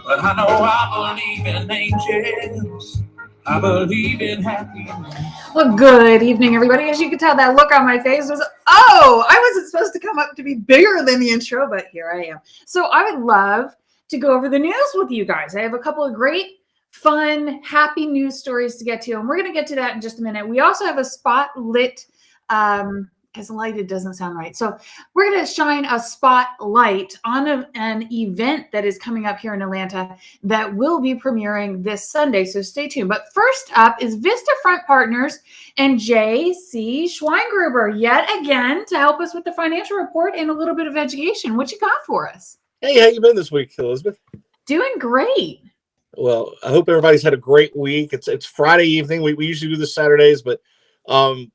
But I know I believe in angels. I believe in happiness. Well, good evening, everybody. As you can tell, that look on my face was, I wasn't supposed to come up to be bigger than the intro, but here I am. So I would love to go over the news with you guys. I have a couple of great, fun, happy news stories to get to, and we're going to get to that in just a minute. We also have a spotlit, because lighted doesn't sound right. So we're going to shine a spotlight on an event that is coming up here in Atlanta that will be premiering this Sunday. So stay tuned. But first up is Vista Front Partners and J.C. Schweingrouber yet again to help us with the financial report and a little bit of education. What you got for us? Hey, how you been this week, Elizabeth? Doing great. Well, I hope everybody's had a great week. It's Friday evening. We usually do this Saturdays, but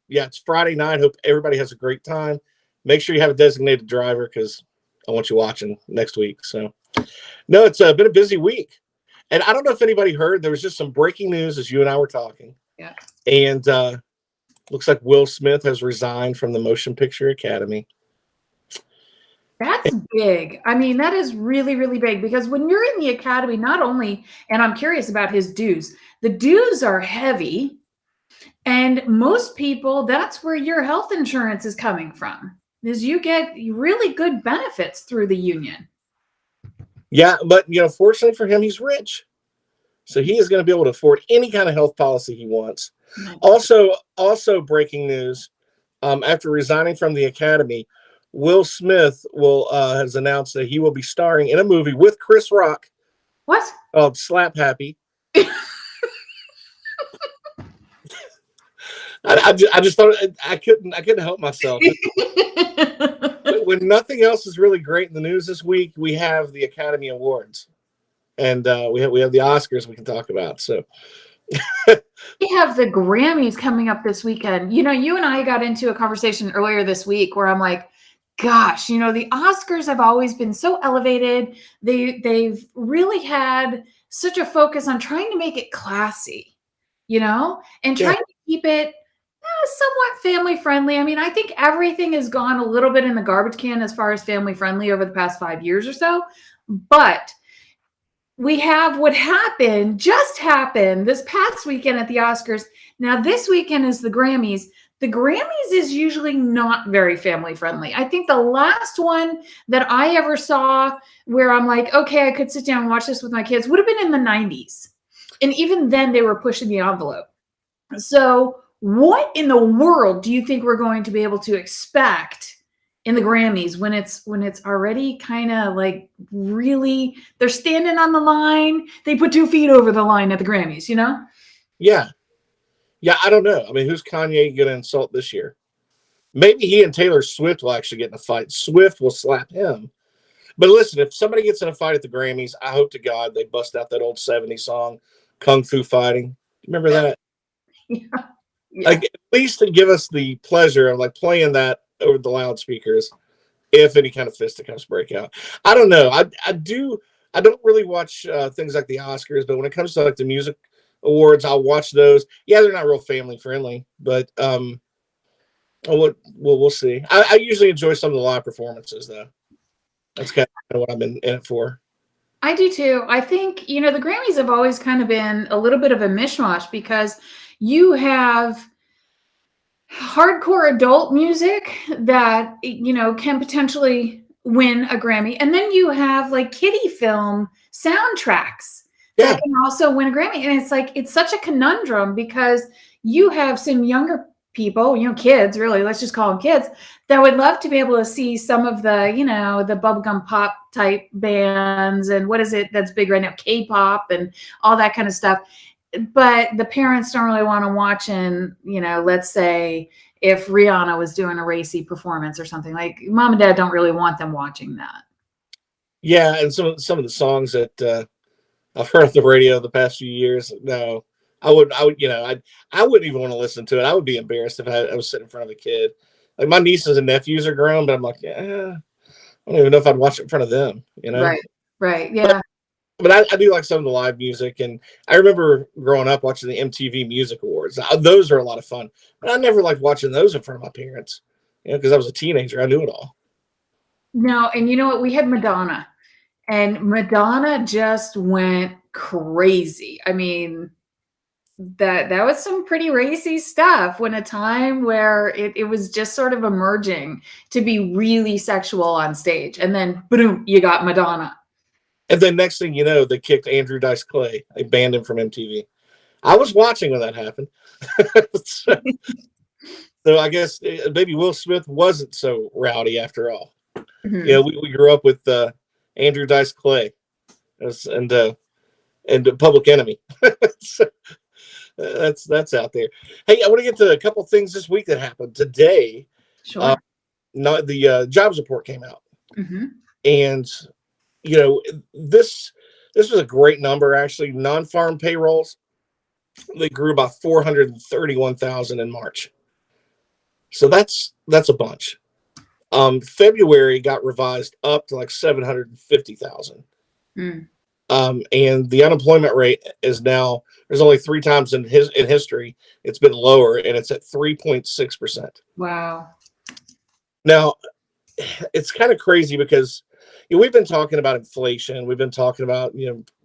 it's Friday night. Hope everybody has a great time. Make sure you have a designated driver because I want you watching next week. So, no, it's been a busy week. And I don't know if anybody heard, there was just some breaking news as you and I were talking. Yeah. And looks like Will Smith has resigned from the Motion Picture Academy. That's big. I mean, that is really, really big because when you're in the academy, not only, and I'm curious about his dues, the dues are heavy. And most people, that's where your health insurance is coming from, is you get really good benefits through the union. Yeah, but, fortunately for him, he's rich. So he is going to be able to afford any kind of health policy he wants. Nice. Also breaking news, after resigning from the academy, Will Smith has announced that he will be starring in a movie with Chris Rock. What? Called Slap Happy. I just thought I couldn't help myself. When nothing else is really great in the news this week, we have the Academy Awards, and we have the Oscars we can talk about. So we have the Grammys coming up this weekend. You and I got into a conversation earlier this week where I'm like, gosh, the Oscars have always been so elevated. They've really had such a focus on trying to make it classy, and trying to keep it somewhat family friendly. I mean, I think everything has gone a little bit in the garbage can as far as family friendly over the past 5 years or so. But we have what just happened this past weekend at the Oscars. Now, this weekend is the Grammys. The Grammys is usually not very family friendly. I think the last one that I ever saw where I'm like, okay, I could sit down and watch this with my kids would have been in the 90s. And even then they were pushing the envelope. So what in the world do you think we're going to be able to expect in the Grammys when it's already kind of like really, they're standing on the line. They put 2 feet over the line at the Grammys, Yeah, I don't know. I mean, who's Kanye going to insult this year? Maybe he and Taylor Swift will actually get in a fight. Swift will slap him. But listen, if somebody gets in a fight at the Grammys, I hope to God they bust out that old 70s song, Kung Fu Fighting. Remember that? Yeah. Like, at least to give us the pleasure of like playing that over the loudspeakers if any kind of fisticuffs break out. I don't know. I don't really watch things like the Oscars, but when it comes to like the music awards, I'll watch those. Yeah, they're not real family friendly, but we'll see. I usually enjoy some of the live performances though. That's kind of what I've been in it for. I do too. I think, the Grammys have always kind of been a little bit of a mishmash because you have hardcore adult music that, can potentially win a Grammy. And then you have like kiddie film soundtracks that can also win a Grammy. And it's like, it's such a conundrum because you have some younger people, kids, really, let's just call them kids, that would love to be able to see some of the, the bubblegum pop type bands and what is it that's big right now, K-pop and all that kind of stuff. But the parents don't really want to watch and, let's say if Rihanna was doing a racy performance or something, like mom and dad don't really want them watching that. Yeah, and some of the songs that I've heard on the radio the past few years, no, I wouldn't even want to listen to it. I would be embarrassed if I was sitting in front of a kid. Like my nieces and nephews are grown, but I'm like, I don't even know if I'd watch it in front of them, Right. Yeah. But I do like some of the live music, and I remember growing up watching the MTV Music Awards. Those are a lot of fun, but I never liked watching those in front of my parents, because I was a teenager. I knew it all. No, and you know what? We had Madonna, And Madonna just went crazy. I mean, that was some pretty racy stuff when a time where it was just sort of emerging to be really sexual on stage. And then boom, you got Madonna. And then next thing you know, they kicked Andrew Dice Clay. They banned him from MTV. I was watching when that happened. So I guess maybe Will Smith wasn't so rowdy after all. Mhm. Yeah, we grew up with Andrew Dice Clay and Public Enemy. So, that's out there. Hey, I want to get to a couple things this week that happened today. Sure. Not the jobs report came out, Mm-hmm. and this was a great number actually. Non-farm payrolls, they grew by 431,000 in March. So that's a bunch. February got revised up to like 750,000. Mm. And the unemployment rate is now, there's only 3 times in history it's been lower, and it's at 3.6%. Wow. Now, it's kind of crazy because we've been talking about inflation. We've been talking about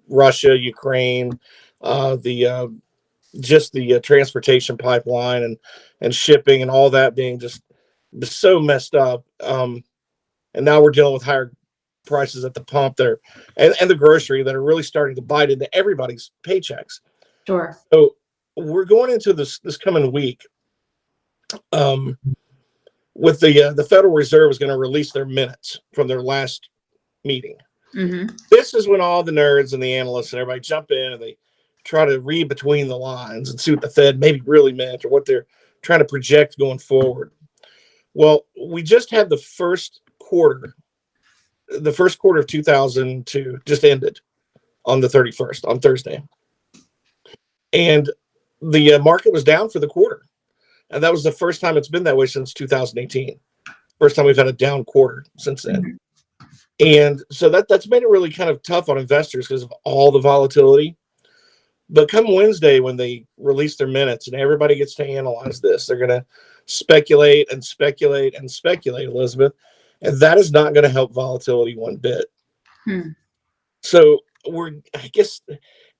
Russia, Ukraine, the transportation pipeline and shipping and all that being just so messed up. And now we're dealing with higher prices at the pump there and the grocery that are really starting to bite into everybody's paychecks. Sure. So we're going into this coming week with the Federal Reserve is going to release their minutes from their last meeting. Mm-hmm. This is when all the nerds and the analysts and everybody jump in and they try to read between the lines and see what the Fed maybe really meant or what they're trying to project going forward. Well, we just had the first quarter of 2002 just ended on the 31st, on Thursday. And the market was down for the quarter. And that was the first time it's been that way since 2018. First time we've had a down quarter since then. Mm-hmm. And so that's made it really kind of tough on investors because of all the volatility. But come Wednesday, when they release their minutes and everybody gets to analyze this, they're going to speculate and speculate and speculate, Elizabeth. And that is not going to help volatility one bit. So I guess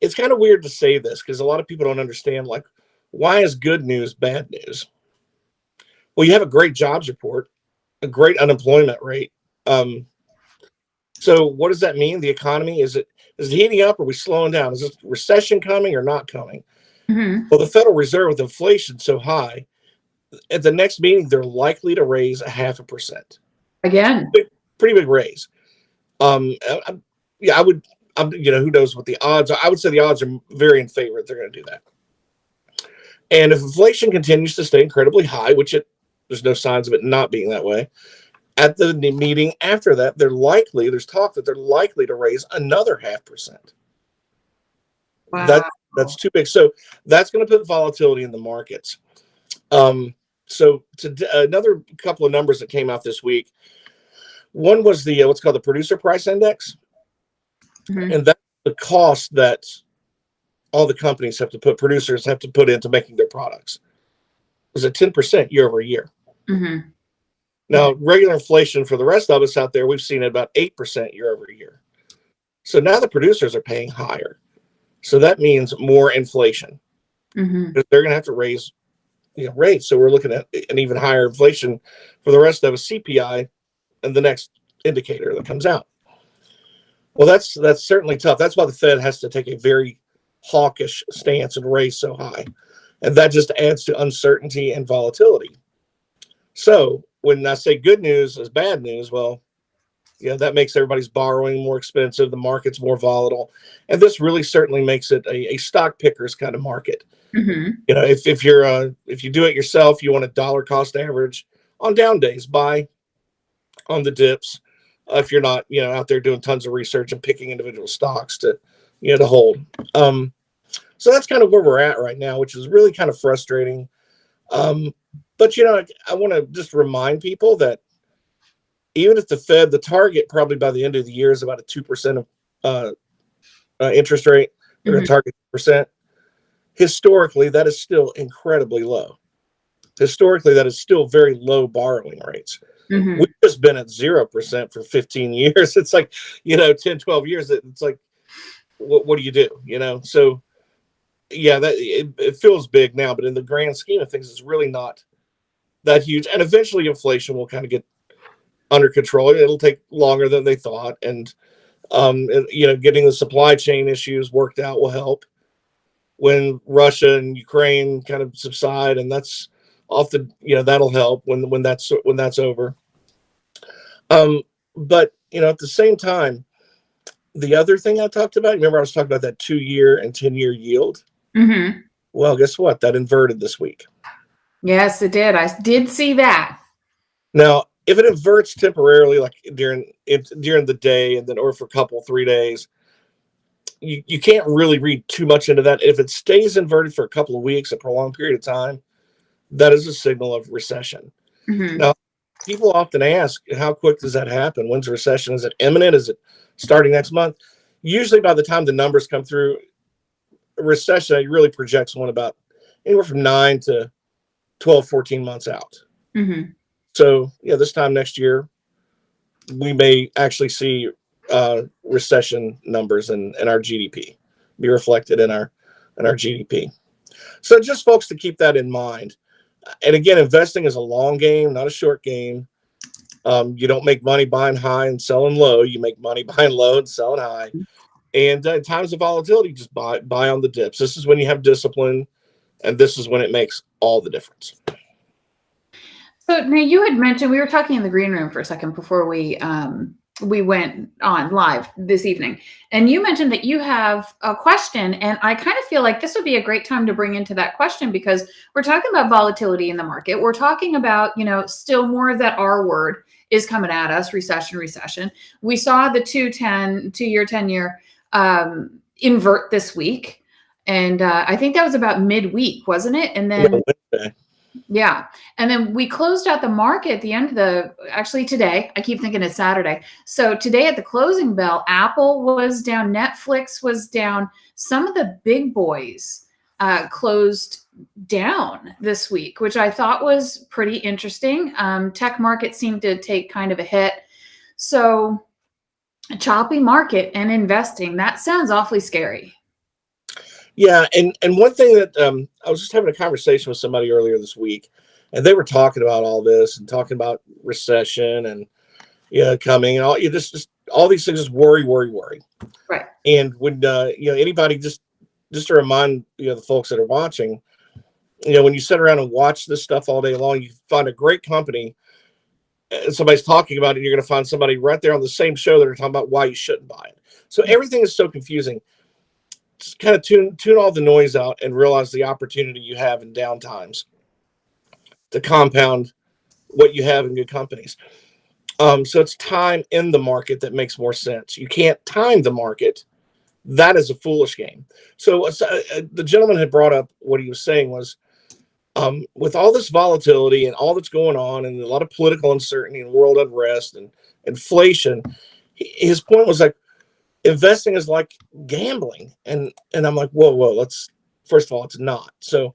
it's kind of weird to say this because a lot of people don't understand, like, why is good news bad news? Well, you have a great jobs report, a great unemployment rate. So what does that mean? The economy, is it heating up? Are we slowing down? Is this recession coming or not coming? Mm-hmm. Well, the Federal Reserve, with inflation so high, at the next meeting, they're likely to raise 0.5%. Again, pretty big raise. I would. Who knows what the odds are? I would say the odds are very in favor that they're going to do that. And if inflation continues to stay incredibly high, which there's no signs of it not being that way, at the meeting after that, there's talk that they're likely to raise another 0.5%. Wow. That's too big. So that's going to put volatility in the markets. So another couple of numbers that came out this week. One was the what's called the producer price index. Mm-hmm. And that's the cost that all the companies producers have to put into making their products. It was at 10% year over year. Mm-hmm. Now, regular inflation for the rest of us out there, we've seen it about 8% year over year. So now the producers are paying higher. So that means more inflation. Mm-hmm. They're going to have to raise rates. So we're looking at an even higher inflation for the rest of us, CPI, and the next indicator that comes out. Well, that's certainly tough. That's why the Fed has to take a very hawkish stance and raise so high. And that just adds to uncertainty and volatility. So when I say good news is bad news, well, that makes everybody's borrowing more expensive. The market's more volatile. And this really certainly makes it a stock pickers kind of market. Mm-hmm. If you do it yourself, you want a dollar cost average on down days, buy on the dips. If you're not, out there doing tons of research and picking individual stocks to hold. So that's kind of where we're at right now, which is really kind of frustrating. But, I want to just remind people that even if the Fed, the target probably by the end of the year is about a 2% of interest rate, or mm-hmm. a target percent. Historically, that is still incredibly low. Historically, that is still very low borrowing rates. Mhm. We've just been at 0% for 15 years. It's like, 10, 12 years. It's like, what do you do? So yeah, that it feels big now, but in the grand scheme of things, it's really not that huge. And eventually inflation will kind of get under control. It'll take longer than they thought. And, getting the supply chain issues worked out will help when Russia and Ukraine kind of subside. And that's often, that'll help when that's over. But, at the same time, the other thing I talked about, remember I was talking about that 2-year and 10-year yield? Mhm. Well, guess what? That inverted this week. Yes, it did. I did see that. Now, if it inverts temporarily, like during the day, and then or for a couple 3 days, you can't really read too much into that. If it stays inverted for a couple of weeks, a prolonged period of time, that is a signal of recession. Mhm. Now, people often ask, how quick does that happen? When's a recession? Is it imminent? Is it starting next month? Usually, by the time the numbers come through, a recession really projects one about anywhere from 9 to 12, 14 months out. Mhm. So, this time next year, we may actually see recession numbers and our GDP be reflected in our GDP. So just folks to keep that in mind. And again, investing is a long game, not a short game. You don't make money buying high and selling low. You make money buying low and selling high. And in times of volatility, just buy on the dips. This is when you have discipline, and this is when it makes all the difference. So now you had mentioned, we were talking in the green room for a second before we went on live this evening, and you mentioned that you have a question, and I kind of feel like this would be a great time to bring into that question, because we're talking about volatility in the market. We're talking about, still more of that R word is coming at us, recession. We saw the 2-year, 10-year invert this week. And I think that was about midweek, wasn't it? And then Wednesday. yeah. And then we closed out the market at the end of actually today. I keep thinking it's Saturday. So today at the closing bell, Apple was down, Netflix was down. Some of the big boys closed down this week, which I thought was pretty interesting. Tech market seemed to take kind of a hit. So a choppy market and investing, that sounds awfully scary. Yeah, and one thing that I was just having a conversation with somebody earlier this week, and they were talking about all this and talking about recession and coming and all just all these things, just worry. Right. And when anybody just to remind the folks that are watching, when you sit around and watch this stuff all day long, you find a great company and somebody's talking about it, you're going to find somebody right there on the same show that are talking about why you shouldn't buy it. So everything is so confusing. Just kind of tune all the noise out and realize the opportunity you have in downtimes to compound what you have in good companies. So it's time in the market that makes more sense. You can't time the market. That is a foolish game. So the gentleman had brought up what he was saying was, with all this volatility and all that's going on and a lot of political uncertainty and world unrest and inflation, his point was like, investing is like gambling. And I'm like, whoa, let's, first of all, it's not. So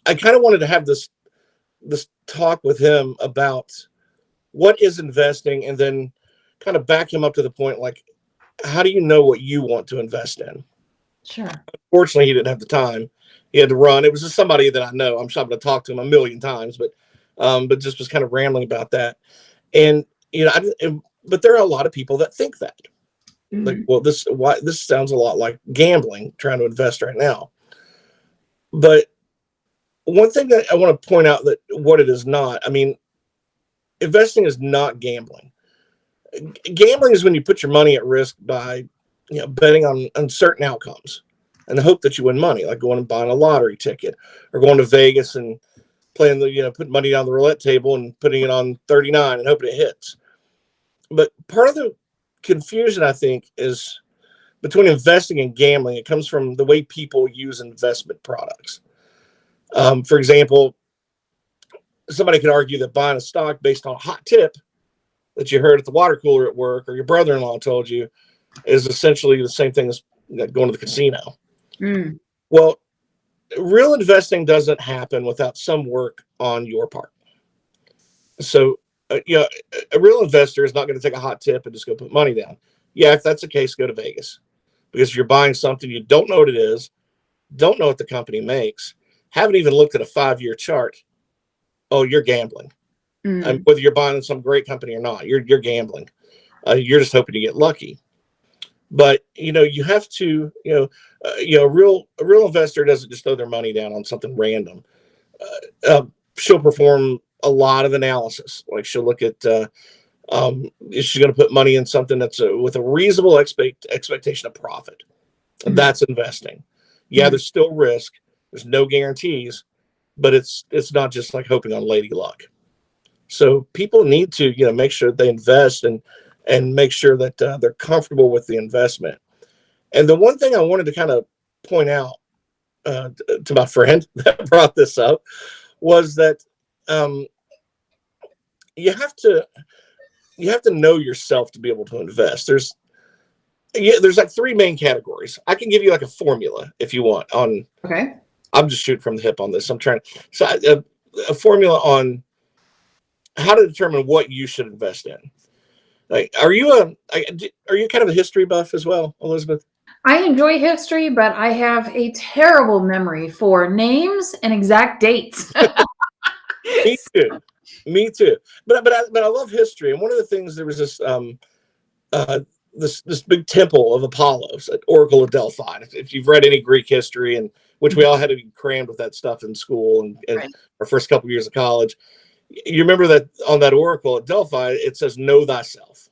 I kind of wanted to have this talk with him about what is investing, and then kind of back him up to the point, like, how do you know what you want to invest in? Sure. Fortunately, he didn't have the time. He had to run. It was just somebody that I know. I'm sure I'm going to talk to him a million times, but just was kind of rambling about that. And, but there are a lot of people that think that. Mm-hmm. Like, well, this sounds a lot like gambling, trying to invest right now. But one thing that I want to point out, that what it is not, I mean, investing is not gambling. Gambling is when you put your money at risk by, betting on uncertain outcomes and the hope that you win money, like going and buying a lottery ticket or going to Vegas and playing putting money down the roulette table and putting it on 39 and hoping it hits. But part of the confusion, I think, is between investing and gambling. It comes from the way people use investment products. For example, somebody could argue that buying a stock based on a hot tip that you heard at the water cooler at work or your brother-in-law told you is essentially the same thing as going to the casino. Mm. Well, real investing doesn't happen without some work on your part. So a real investor is not going to take a hot tip and just go put money down. Yeah, if that's the case, go to Vegas, because you're buying something you don't know what it is, don't know what the company makes, haven't even looked at a 5-year chart. Oh, you're gambling. Whether you're buying some great company or not, you're gambling. You're just hoping to get lucky. But you have to, a real investor doesn't just throw their money down on something random. She'll perform a lot of analysis. Like, she'll look at is she going to put money in something that's with a reasonable expectation of profit. And that's investing. Yeah, there's still risk. There's no guarantees, but it's not just like hoping on lady luck. So people need to make sure they invest and make sure that they're comfortable with the investment. And the one thing I wanted to kind of point out to my friend that brought this up was that you have to know yourself to be able to invest. There's like 3 main categories. I can give you like a formula if you want. Okay. I'm just shooting from the hip on this. I'm trying a formula on how to determine what you should invest in. Like, are you kind of a history buff as well, Elizabeth? I enjoy history, but I have a terrible memory for names and exact dates. Me too. But I love history. And one of the things, there was this this big temple of Apollo, at Oracle of Delphi. If you've read any Greek history, and which we all had to be crammed with that stuff in school and right. Our first couple of years of college, you remember that on that Oracle at Delphi, it says, "Know thyself."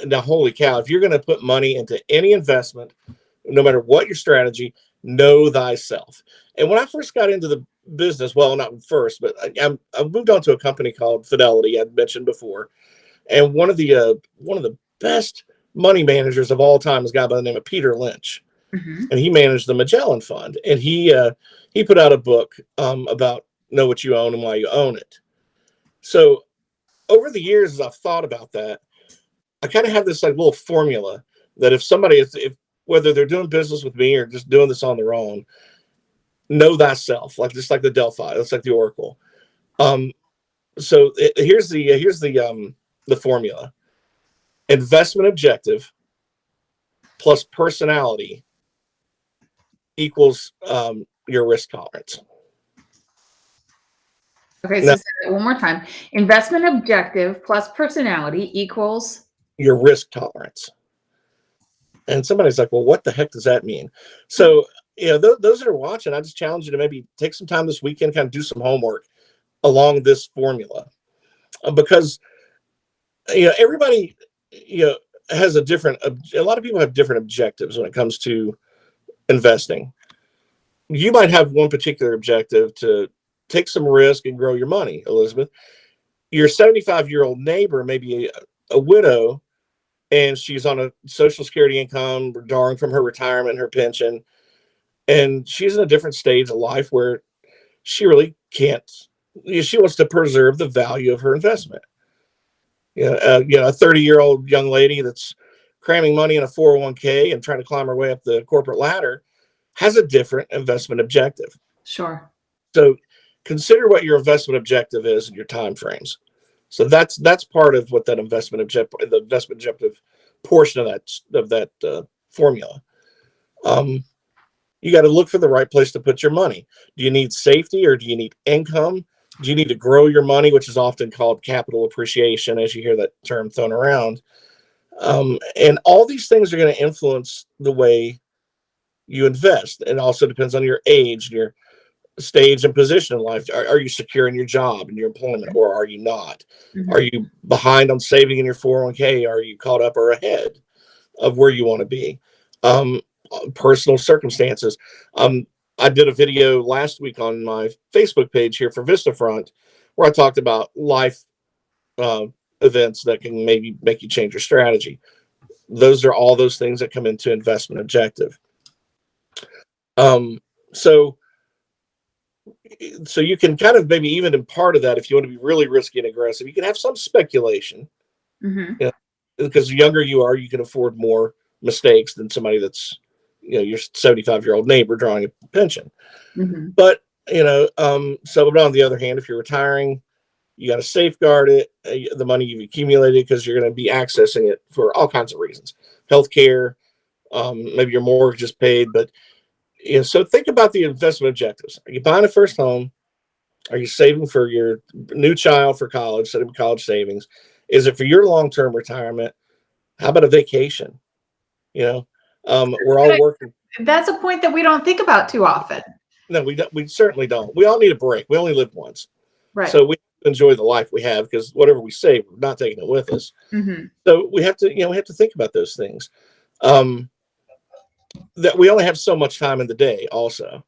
Now, holy cow, if you're going to put money into any investment, no matter what your strategy, know thyself. And when I first got into the business, well, not first, but I moved on to a company called Fidelity, I'd mentioned before. And one of the best money managers of all time is a guy by the name of Peter Lynch. Mm-hmm. And he managed the Magellan Fund. And he put out a book about know what you own and why you own it. So over the years, as I've thought about that, I kind of have this like little formula that if somebody whether they're doing business with me or just doing this on their own, know thyself, just like the Delphi, that's like the Oracle. So here's the formula: investment objective plus personality equals your risk tolerance. Okay, so say that one more time. Investment objective plus personality equals your risk tolerance. And somebody's like, well, what the heck does that mean? So, those that are watching, I just challenge you to maybe take some time this weekend, kind of do some homework along this formula, because, everybody, has a lot of people have different objectives when it comes to investing. You might have one particular objective to take some risk and grow your money, Elizabeth. Your 75-year-old neighbor may be a widow, and she's on a Social Security income, drawing from her retirement, her pension, and she's in a different stage of life where she really can't. She wants to preserve the value of her investment. A 30-year-old young lady that's cramming money in a 401k and trying to climb her way up the corporate ladder has a different investment objective. Sure. So consider what your investment objective is and your time frames. So that's part of what that investment objective portion of that formula. You got to look for the right place to put your money. Do you need safety or do you need income? Do you need to grow your money, which is often called capital appreciation, as you hear that term thrown around? And all these things are going to influence the way you invest. It also depends on your age, your stage and position in life. Are you secure in your job and your employment, or are you not? Mm-hmm. Are you behind on saving in your 401k? Are you caught up or ahead of where you want to be? Personal circumstances. I did a video last week on my Facebook page here for Vista Front where I talked about life events that can maybe make you change your strategy. Those are all those things that come into investment objective. So you can kind of maybe even in part of that, if you want to be really risky and aggressive, you can have some speculation. Mm-hmm. Because the younger you are, you can afford more mistakes than somebody that's, your 75-year-old neighbor drawing a pension. Mm-hmm. But, so on the other hand, if you're retiring, You got to safeguard it, the money you've accumulated, because you're going to be accessing it for all kinds of reasons. Healthcare, maybe your mortgage is paid, but so think about the investment objectives. Are you buying a first home? Are you saving for your new child for college, setting up college savings? Is it for your long-term retirement? How about a vacation? We're all working. That's a point that we don't think about too often. No, we don't. We certainly don't. We all need a break. We only live once. Right. So we enjoy the life we have, because whatever we save, we're not taking it with us. Mm-hmm. So we have to think about those things. That we only have so much time in the day also.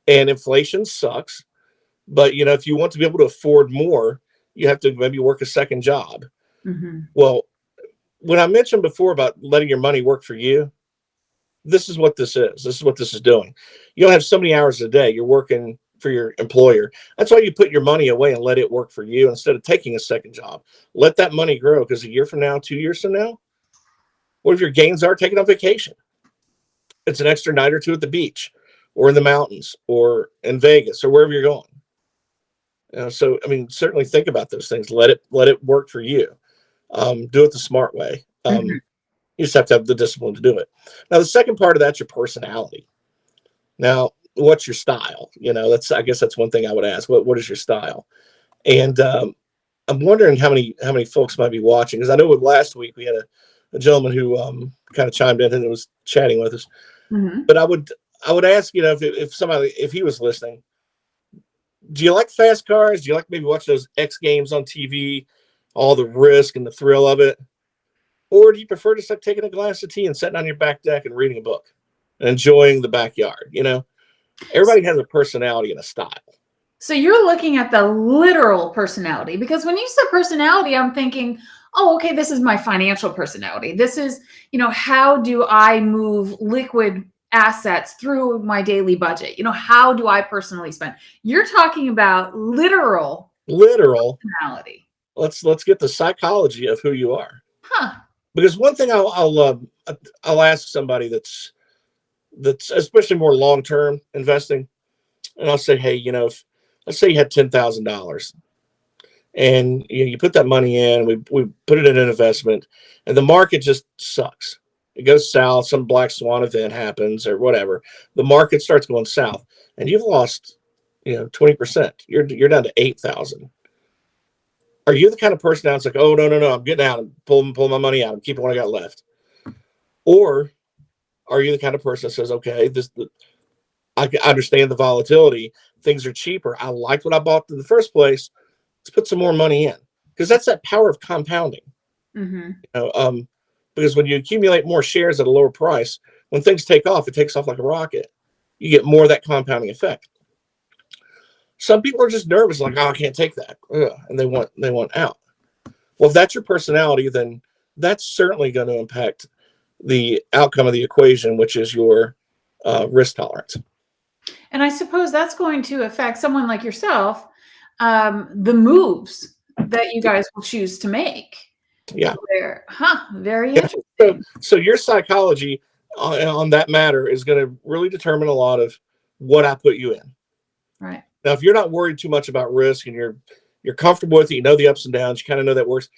And inflation sucks. But, if you want to be able to afford more, you have to maybe work a second job. Mm-hmm. Well, when I mentioned before about letting your money work for you, this is what this is. This is what this is doing. You don't have so many hours a day. You're working for your employer. That's why you put your money away and let it work for you instead of taking a second job. Let that money grow, because a year from now, 2 years from now, what if your gains are taking on vacation? It's an extra night or two at the beach or in the mountains or in Vegas or wherever you're going. So, certainly think about those things. Let it work for you. Do it the smart way. Mm-hmm. You just have to have the discipline to do it. Now, the second part of that's your personality. Now, what's your style? I guess that's one thing I would ask. What is your style? And I'm wondering how many folks might be watching, because I know with last week we had a gentleman who kind of chimed in and was chatting with us. Mm-hmm. But I would ask, if he was listening, do you like fast cars? Do you like maybe watch those X Games on TV, all the risk and the thrill of it? Or do you prefer just like taking a glass of tea and sitting on your back deck and reading a book and enjoying the backyard? Everybody has a personality and a style. So you're looking at the literal personality, because when you said personality, I'm thinking, oh, okay, this is my financial personality. This is, how do I move liquid assets through my daily budget? How do I personally spend? You're talking about literal personality. Let's get the psychology of who you are. Huh. Because one thing I'll ask somebody that's especially more long-term investing, and I'll say, hey, let's say you had $10,000 and you put that money in, we put it in an investment, and the market just sucks. It goes south, some black swan event happens or whatever. The market starts going south and you've lost, 20%. You're down to 8,000. Are you the kind of person that's like, oh, no, I'm getting out and pull my money out and keep what I got left? Or are you the kind of person that says, okay, I understand the volatility. Things are cheaper. I liked what I bought in the first place. Let's put some more money in. Because that's that power of compounding. Mm-hmm. Because when you accumulate more shares at a lower price, when things take off, it takes off like a rocket. You get more of that compounding effect. Some people are just nervous, like, oh, I can't take that. Ugh, and they want out. Well, if that's your personality, then that's certainly going to impact the outcome of the equation, which is your risk tolerance. And I suppose that's going to affect someone like yourself, the moves that you guys will choose to make. Yeah. Very interesting. So your psychology on that matter is going to really determine a lot of what I put you in. Right. Now, if you're not worried too much about risk and you're comfortable with it, the ups and downs, you kind of know that works,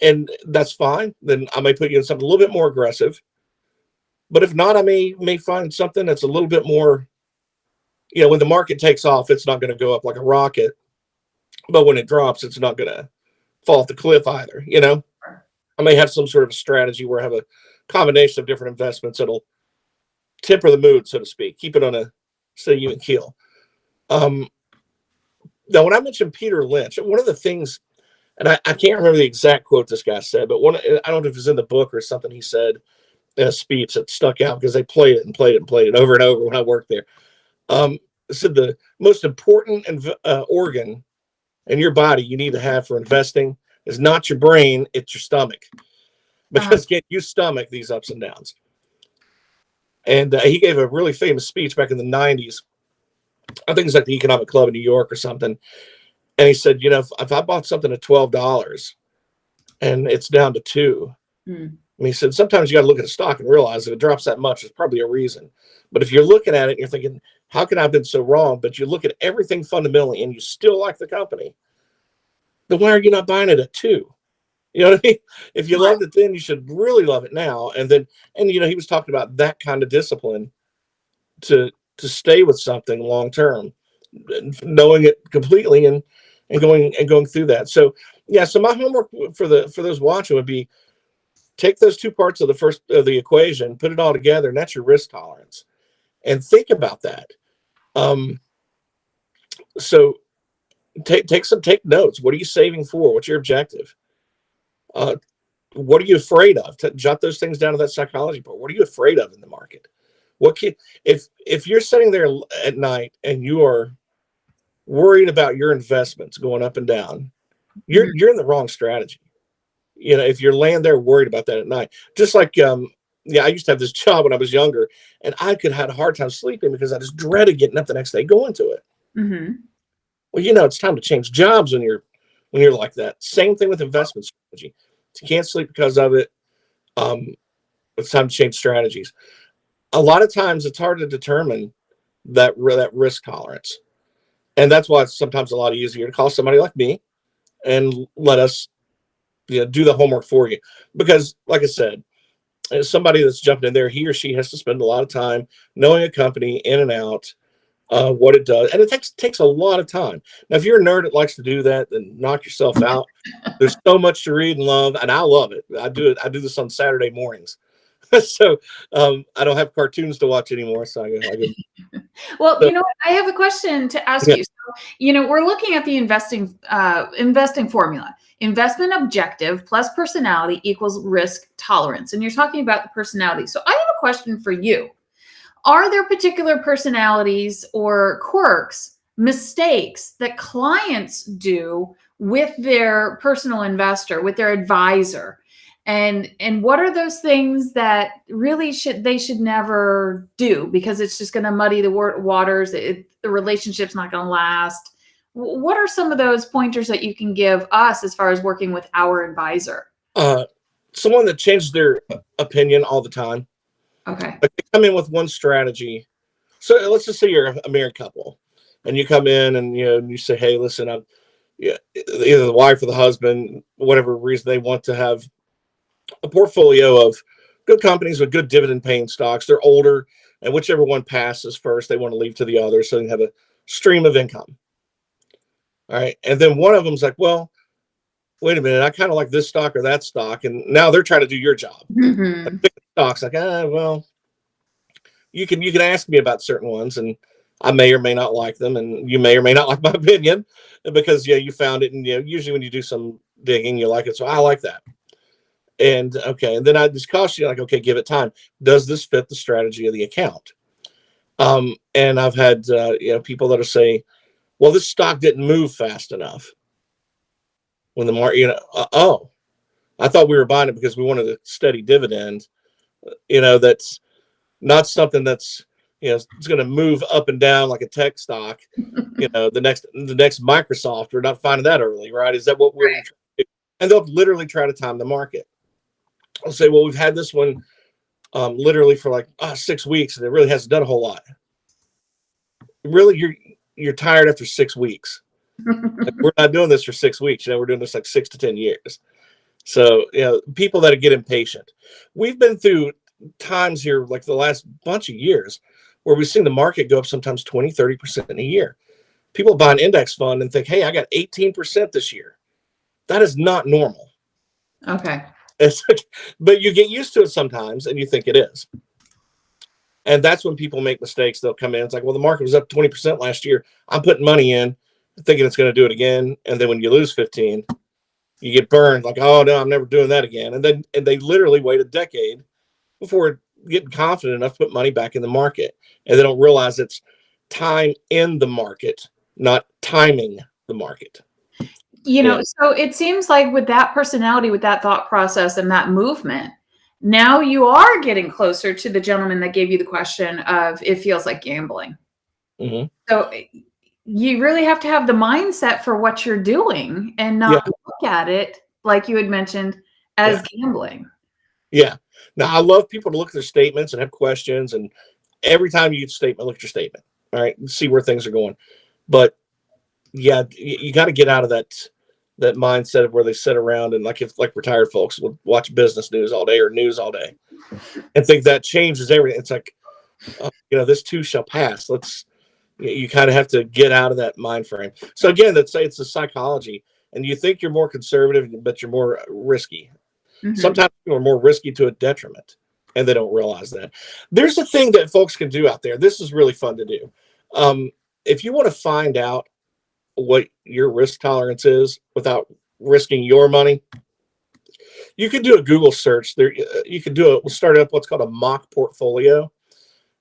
and that's fine, then I may put you in something a little bit more aggressive. But if not, I may find something that's a little bit more, when the market takes off, it's not going to go up like a rocket. But when it drops, it's not going to fall off the cliff either. I may have some sort of a strategy where I have a combination of different investments that'll temper the mood, so to speak, keep it on a steady even keel. Now, when I mentioned Peter Lynch, one of the things, and I can't remember the exact quote this guy said, but I don't know if it was in the book or something he said in a speech that stuck out because they played it over and over when I worked there. It said the most important organ in your body you need to have for investing is not your brain, it's your stomach. Because you stomach these ups and downs. And he gave a really famous speech back in the 90s. I think it's like the Economic Club in New York or something. And he said, if I bought something at $12 and it's down to $2, and he said, sometimes you got to look at a stock and realize if it drops that much, there's probably a reason. But if you're looking at it and you're thinking, how can I have been so wrong? But you look at everything fundamentally and you still like the company, then why are you not buying it at 2? You know what I mean? If you Right. loved it then, you should really love it now. And he was talking about that kind of discipline to stay with something long term, knowing it completely and going through that. So yeah, so my homework for those watching would be take those two parts of the equation, put it all together, and that's your risk tolerance. And think about that. So take notes. What are you saving for? What's your objective? What are you afraid of? Jot those things down to that psychology part. What are you afraid of in the market? If you're sitting there at night and you are worried about your investments going up and down, you're in the wrong strategy. If you're laying there worried about that at night, just like I used to have this job when I was younger, and I could have had a hard time sleeping because I just dreaded getting up the next day going to it. Mm-hmm. Well, it's time to change jobs when you're like that. Same thing with investment strategy. If you can't sleep because of it, it's time to change strategies. A lot of times it's hard to determine that risk tolerance. And that's why it's sometimes a lot easier to call somebody like me and let us do the homework for you. Because like I said, as somebody that's jumping in there, he or she has to spend a lot of time knowing a company in and out, what it does. And it takes a lot of time. Now, if you're a nerd that likes to do that, then knock yourself out. There's so much to read and love, and I love it. I do this on Saturday mornings. So I don't have cartoons to watch anymore. So I go. Well, I have a question to ask you. So, we're looking at the investing formula. Investment objective plus personality equals risk tolerance. And you're talking about the personality. So I have a question for you. Are there particular personalities or quirks, mistakes that clients do with their personal investor, with their advisor? And what are those things that really they should never do, because it's just going to muddy the waters? The relationship's not going to last. What are some of those pointers that you can give us as far as working with our advisor? Someone that changes their opinion all the time. Okay. Like they come in with one strategy. So let's just say you're a married couple, and you come in and you say, "Hey, listen, either the wife or the husband, whatever reason they want to have a portfolio of good companies with good dividend-paying stocks. They're older, and whichever one passes first, they want to leave to the other so they can have a stream of income." All right, and then one of them's like, "Well, wait a minute, I kind of like this stock or that stock," and now they're trying to do your job. Mm-hmm. Like, stocks, like, well, you can ask me about certain ones, and I may or may not like them, and you may or may not like my opinion because you found it, and usually when you do some digging, you like it, so I like that. And okay, and then I just caution you, like, okay, give it time. Does this fit the strategy of the account? And I've had people that'll say, "Well, this stock didn't move fast enough when the market, oh, I thought we were buying it because we wanted a steady dividend. That's not something that's it's going to move up and down like a tech stock. The next Microsoft. We're not finding that early, right? Is that what we're?" Right. And they'll literally try to time the market. I'll say, "Well, we've had this one literally for like 6 weeks, and it really hasn't done a whole lot." Really, you're tired after 6 weeks. Like, we're not doing this for 6 weeks. We're doing this like 6 to 10 years. So, people that get impatient. We've been through times here, like the last bunch of years, where we've seen the market go up sometimes 20, 30% in a year. People buy an index fund and think, "Hey, I got 18% this year." That is not normal. Okay. But you get used to it sometimes, and you think it is. And that's when people make mistakes. They'll come in. It's like, "Well, the market was up 20% last year. I'm putting money in, thinking it's going to do it again." And then when you lose 15, you get burned. Like, "Oh no, I'm never doing that again." And they literally wait a decade before getting confident enough to put money back in the market. And they don't realize it's time in the market, not timing the market. So it seems like with that personality, with that thought process and that movement, now you are getting closer to the gentleman that gave you the question of it feels like gambling. Mm-hmm. So you really have to have the mindset for what you're doing and not look at it, like you had mentioned, as gambling. Yeah. Now, I love people to look at their statements and have questions. And every time you get a statement, look at your statement. All right. See where things are going. But yeah, you got to get out of that that mindset of where they sit around and like retired folks will watch business news all day or news all day and think that changes everything. It's like, this too shall pass. You kind of have to get out of that mind frame. So again, it's the psychology, and you think you're more conservative, but you're more risky. Mm-hmm. Sometimes people are more risky to a detriment, and they don't realize that. There's a thing that folks can do out there. This is really fun to do. If you want to find out what your risk tolerance is without risking your money, you can do a Google search. There, you can start up what's called a mock portfolio.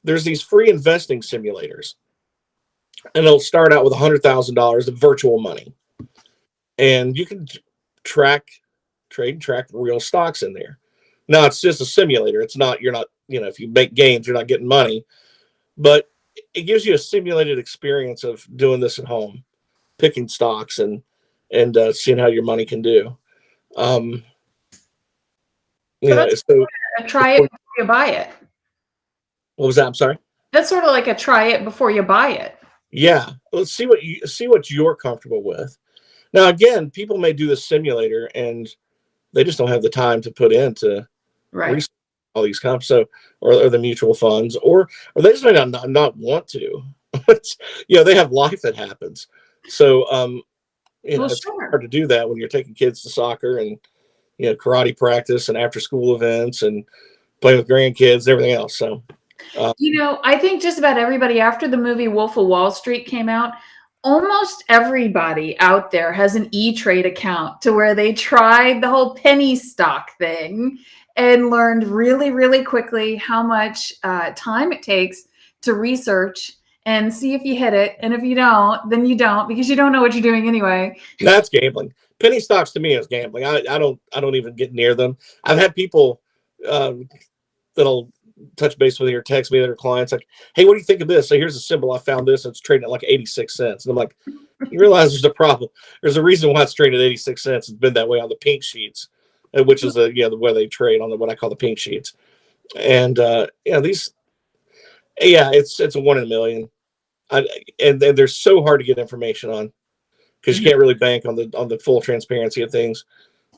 There's these free investing simulators, and it'll start out with $100,000 of virtual money, and you can trade and track real stocks in there. Now it's just a simulator. It's not, you're not, if you make gains, you're not getting money, but it gives you a simulated experience of doing this at home, picking stocks and seeing how your money can do. So try it before you buy it. What was that? I'm sorry. That's sort of like a try it before you buy it. Yeah. Let's see what you're comfortable with. Now, again, people may do the simulator and they just don't have the time to put into research all these comps, or the mutual funds, or they just may not want to. They have life that happens. So, it's hard to do that when you're taking kids to soccer and karate practice and after school events and playing with grandkids and everything else. So, I think just about everybody, after the movie Wolf of Wall Street came out, almost everybody out there has an E-Trade account to where they tried the whole penny stock thing and learned really, really quickly how much time it takes to research and see if you hit it. And if you don't, then you don't, because you don't know what you're doing anyway. That's gambling. Penny stocks to me is gambling. I don't even get near them. I've had people that'll touch base with me or text me that are clients like, hey, what do you think of this? So here's a symbol. I found this. It's trading at like 86 cents. And I'm like, you realize there's a problem. There's a reason why it's trading at 86 cents. It's been that way on the pink sheets, which is the way they trade on what I call the pink sheets. And it's a 1 in a million. And they're so hard to get information on because you can't really bank on the full transparency of things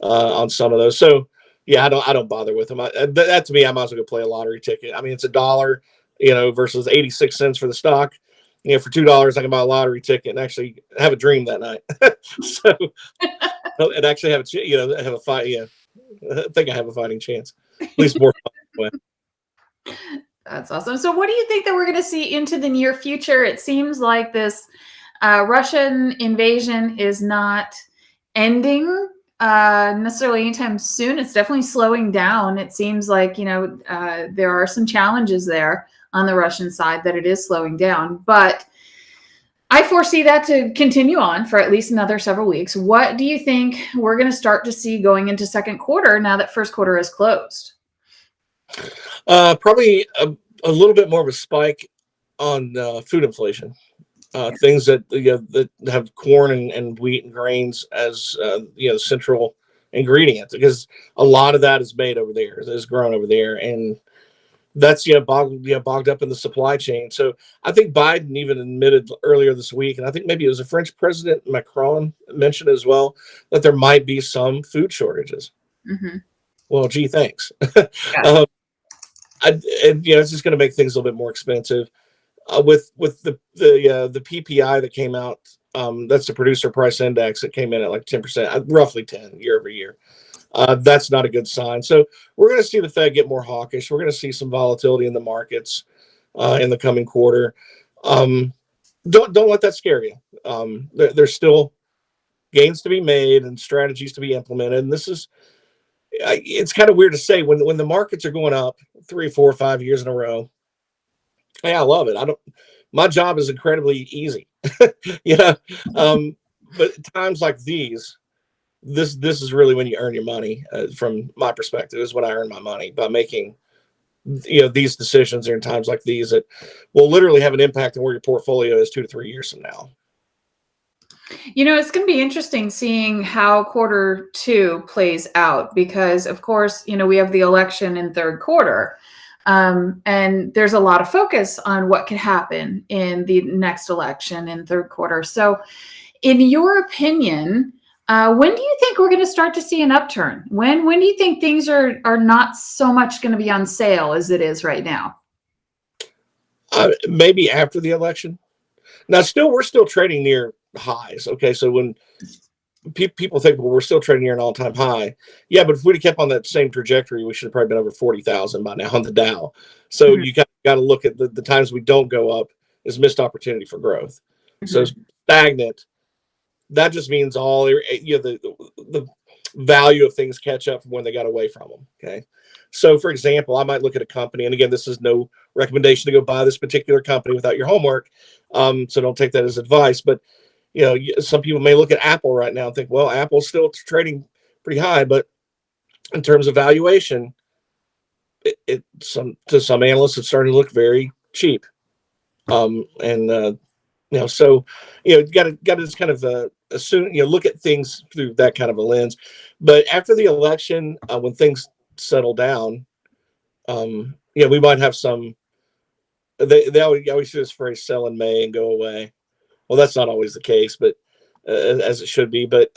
on some of those. So I don't bother with them. That to me, I might as well go play a lottery ticket. I mean, it's $1, versus 86 cents for the stock. For $2, I can buy a lottery ticket and actually have a dream that night. So, and actually have have a fight. Yeah, I think I have a fighting chance. At least more fun. That's awesome. So what do you think that we're going to see into the near future? It seems like this Russian invasion is not ending necessarily anytime soon. It's definitely slowing down. It seems like, there are some challenges there on the Russian side that it is slowing down, but I foresee that to continue on for at least another several weeks. What do you think we're going to start to see going into second quarter now that first quarter is closed? Probably a little bit more of a spike on food inflation. Things that have corn and wheat and grains as central ingredients, because a lot of that is made over there, is grown over there, and that's bogged up in the supply chain. So I think Biden even admitted earlier this week, and I think maybe it was the French President Macron mentioned as well, that there might be some food shortages. Mm-hmm. Well, gee, thanks. Yeah. It's just going to make things a little bit more expensive. With the PPI that came out, that's the producer price index that came in at like 10%, roughly 10 year over year. That's not a good sign. So we're going to see the Fed get more hawkish. We're going to see some volatility in the markets in the coming quarter. Don't let that scare you. There's still gains to be made and strategies to be implemented. And it's kind of weird to say when the markets are going up 3, 4, 5 years in a row. Hey, I love it. My job is incredibly easy. But times like these, this is really when you earn your money. From my perspective, is when I earn my money, by making these decisions in times like these that will literally have an impact on where your portfolio is 2 to 3 years from now. It's going to be interesting seeing how quarter two plays out, because of course, we have the election in third quarter. And there's a lot of focus on what could happen in the next election in third quarter. So in your opinion, When do you think we're going to start to see an upturn? When do you think things are not so much going to be on sale as it is right now? Maybe after the election. Now, we're still trading near highs. Okay, so when people think, well, we're still trading near an all-time high. Yeah, but if we'd have kept on that same trajectory, we should have probably been over 40,000 by now on the Dow. So Mm-hmm. you got to look at the times we don't go up as missed opportunity for growth. Mm-hmm. So stagnant, that just means all the value of things catch up from when they got away from them. Okay. So for example, I might look at a company, and again, this is no recommendation to go buy this particular company without your homework. So don't take that as advice, but some people may look at Apple right now and think, well, Apple's still trading pretty high, but in terms of valuation, to some analysts, it's starting to look very cheap. So you got to just kind of assume, look at things through that kind of a lens. But after the election, when things settle down, we might have some. They always use this phrase, "sell in May and go away." Well, that's not always the case, but as it should be. But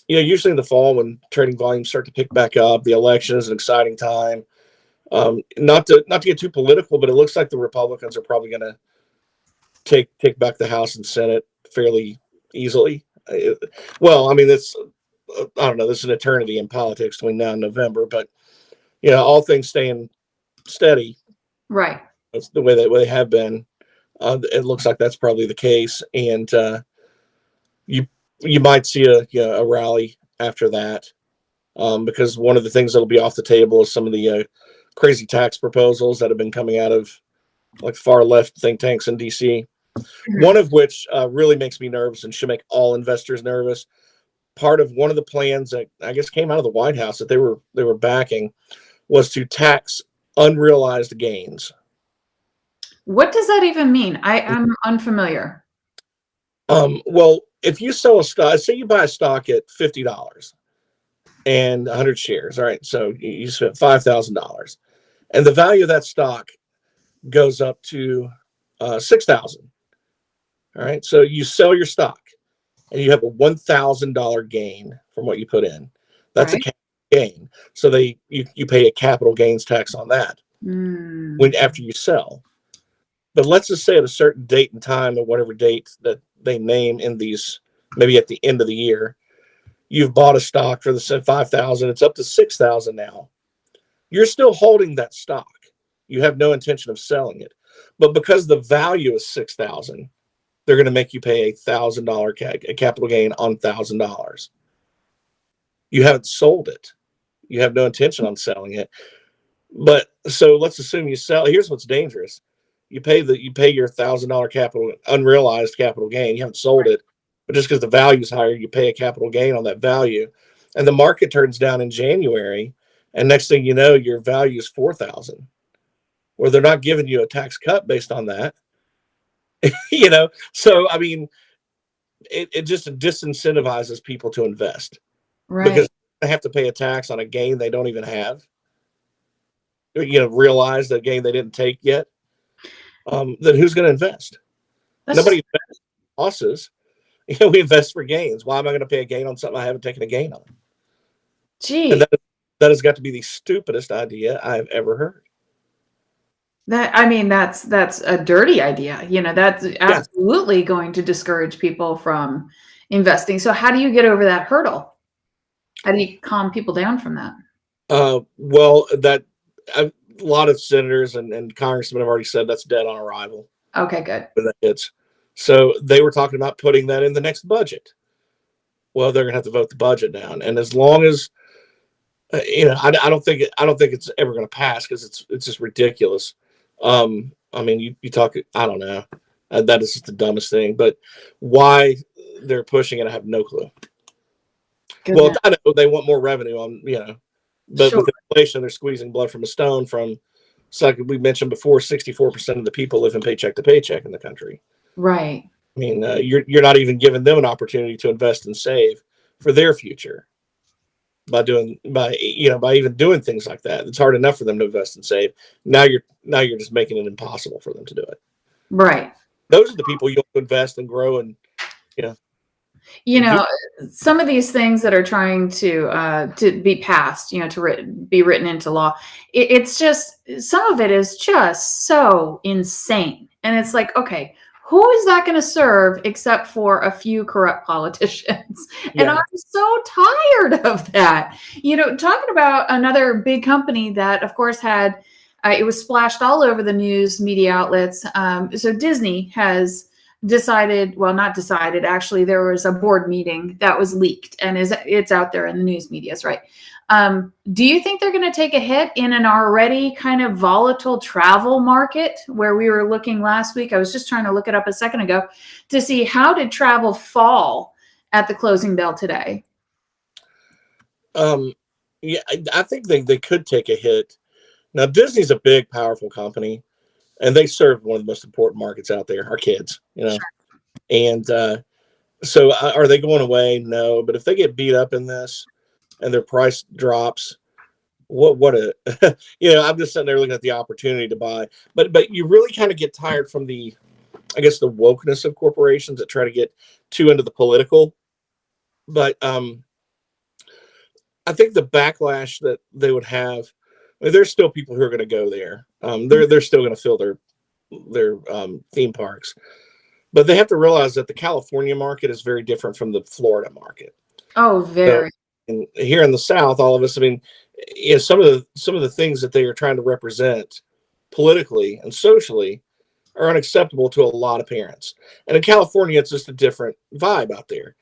usually in the fall, when trading volumes start to pick back up, the election is an exciting time. Not to get too political, but it looks like the Republicans are probably going to take back the House and Senate fairly easily. Well, I mean, it's I don't know. There's an eternity in politics between now and November, but all things staying steady. Right. That's the way they have been. It looks like that's probably the case, and you might see a rally after that, because one of the things that'll be off the table is some of the crazy tax proposals that have been coming out of like far left think tanks in DC. Mm-hmm. One of which really makes me nervous and should make all investors nervous. Part of one of the plans that I guess came out of the White House that they were backing was to tax unrealized gains. What does that even mean? I'm unfamiliar. Well, if you sell a stock, say you buy a stock at $50 and 100 shares, all right, so you spent $5,000, and the value of that stock goes up to $6,000. All right, so you sell your stock, and you have a $1,000 gain from what you put in. That's right. A capital gain. So you pay a capital gains tax on that after you sell. But let's just say at a certain date and time, or whatever date that they name in these, maybe at the end of the year, you've bought a stock for the $5,000. It's up to $6,000 now. You're still holding that stock. You have no intention of selling it, but because the value is $6,000, they're going to make you pay $1,000 capital gain on $1,000. You haven't sold it. You have no intention on selling it. But so let's assume you sell. Here's what's dangerous. You pay your $1,000 unrealized capital gain. You haven't sold it, but just because the value is higher, you pay a capital gain on that value. And the market turns down in January, and next thing you know, your value is $4,000. Or they're not giving you a tax cut based on that. So I mean, it just disincentivizes people to invest, right? Because they have to pay a tax on a gain they don't even have. Realize that gain they didn't take yet. Then who's going to invest? Nobody invests for losses. We invest for gains. Why am I going to pay a gain on something I haven't taken a gain on? Gee, and that has got to be the stupidest idea I've ever heard. That's a dirty idea. That's absolutely going to discourage people from investing. So how do you get over that hurdle? How do you calm people down from that? Well, a lot of senators and congressmen have already said that's dead on arrival. Okay, good. So they were talking about putting that in the next budget. Well, they're going to have to vote the budget down, and as long as I don't think it's ever going to pass because it's just ridiculous. You talk. I don't know. That is just the dumbest thing. But why they're pushing it, I have no clue. Well, I know they want more revenue on but sure. With inflation, they're squeezing blood from a stone. So like we mentioned before, 64% of the people live in paycheck to paycheck in the country. Right. I mean, you're not even giving them an opportunity to invest and save for their future by even doing things like that. It's hard enough for them to invest and save. Now you're just making it impossible for them to do it. Right. Those are the people you'll invest and grow and You know, some of these things that are trying to be passed, you know, be written into law, it's just, some of it is just so insane. And it's like, okay, who is that going to serve except for a few corrupt politicians? And Yeah. I'm so tired of that. You know, talking about another big company that, of course, had it was splashed all over the news media outlets. So Disney has decided, well, not decided, actually, there was a board meeting that was leaked and it's out there in the news medias, right? Do you think they're going to take a hit in an already kind of volatile travel market where we were looking last week? I was just trying to look it up a second ago to see how did travel fall at the closing bell today? Yeah, I think they could take a hit. Now, Disney's a big, powerful company, and they serve one of the most important markets out there, our kids, you know. Sure. And so are they going away? No. But if they get beat up in this and their price drops, what a you know, I'm just sitting there looking at the opportunity to buy. But you really kind of get tired from the, I guess, the wokeness of corporations that try to get too into the political. But I think the backlash that they would have, I mean, there's still people who are going to go there. They're still going to fill their theme parks, but they have to realize that the California market is very different from the Florida market. Oh, very. So, and here in the South, all of us, I mean, you know, some of the things that they are trying to represent politically and socially are unacceptable to a lot of parents. And in California, it's just a different vibe out there.